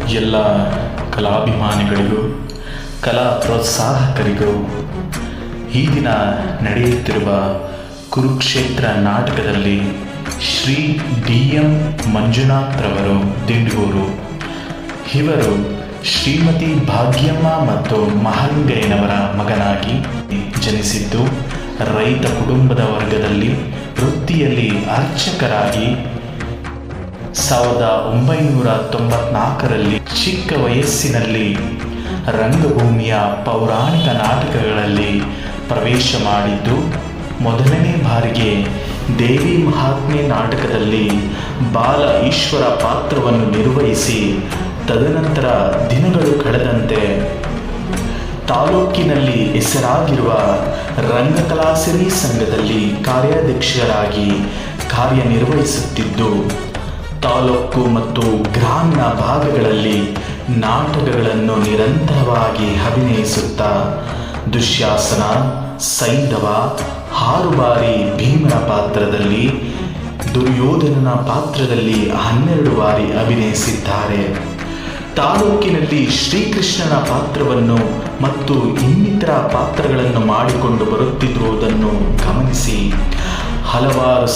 ಎಲ್ಲ ಕಲಾಭಿಮಾನಿಗಳಿಗೂ ಕಲಾ ಪ್ರೋತ್ಸಾಹಕರಿಗೂ ಈ ದಿನ ನಡೆಯುತ್ತಿರುವ ಕುರುಕ್ಷೇತ್ರ ನಾಟಕದಲ್ಲಿ ಶ್ರೀ DM ಮಂಜುನಾಥ್ರವರು ದಿಂಡಗೂರು ಇವರು ಶ್ರೀಮತಿ ಭಾಗ್ಯಮ್ಮ ಮತ್ತು ಮಹಂಗಯ್ಯನವರ ಮಗನಾಗಿ ಜನಿಸಿದ್ದು ರೈತ ಕುಟುಂಬದ ವರ್ಗದಲ್ಲಿ ವೃತ್ತಿಯಲ್ಲಿ ಅರ್ಚಕರಾಗಿ 1994ರಲ್ಲಿ ಚಿಕ್ಕ ವಯಸ್ಸಿನಲ್ಲಿ ರಂಗಭೂಮಿಯ ಪೌರಾಣಿಕ ನಾಟಕಗಳಲ್ಲಿ ಪ್ರವೇಶ ಮಾಡಿದ್ದು ಮೊದಲನೇ ಬಾರಿಗೆ ದೇವಿ ಮಹಾತ್ಮೆ ನಾಟಕದಲ್ಲಿ ಬಾಲ ಈಶ್ವರ ಪಾತ್ರವನ್ನು ನಿರ್ವಹಿಸಿ ತದನಂತರ ದಿನಗಳು ಕಳೆದಂತೆ ತಾಲೂಕಿನಲ್ಲಿ ಹೆಸರಾಗಿರುವ ರಂಗಕಲಾಸಿರಿ ಸಂಘದಲ್ಲಿ ಕಾರ್ಯಾಧ್ಯಕ್ಷರಾಗಿ ಕಾರ್ಯನಿರ್ವಹಿಸುತ್ತಿದ್ದು ತಾಲೂಕು ಮತ್ತು ಗ್ರಾಮೀಣ ಭಾಗಗಳಲ್ಲಿ ನಾಟಕಗಳನ್ನು ನಿರಂತರವಾಗಿ ಅಭಿನಯಿಸುತ್ತಾ ದುಶ್ಯಾಸನ, ಸೈಂಧವ, 6 ಬಾರಿ ಭೀಮನ ಪಾತ್ರದಲ್ಲಿ, ದುರ್ಯೋಧನನ ಪಾತ್ರದಲ್ಲಿ 12 ಬಾರಿ ಅಭಿನಯಿಸಿದ್ದಾರೆ. ತಾಲೂಕಿನಲ್ಲಿ ಶ್ರೀಕೃಷ್ಣನ ಪಾತ್ರವನ್ನು ಮತ್ತು ಇನ್ನಿತರ ಪಾತ್ರಗಳನ್ನು ಮಾಡಿಕೊಂಡು ಬರುತ್ತಿರುವುದನ್ನು ಗಮನಿಸಿ ಹಲವಾರು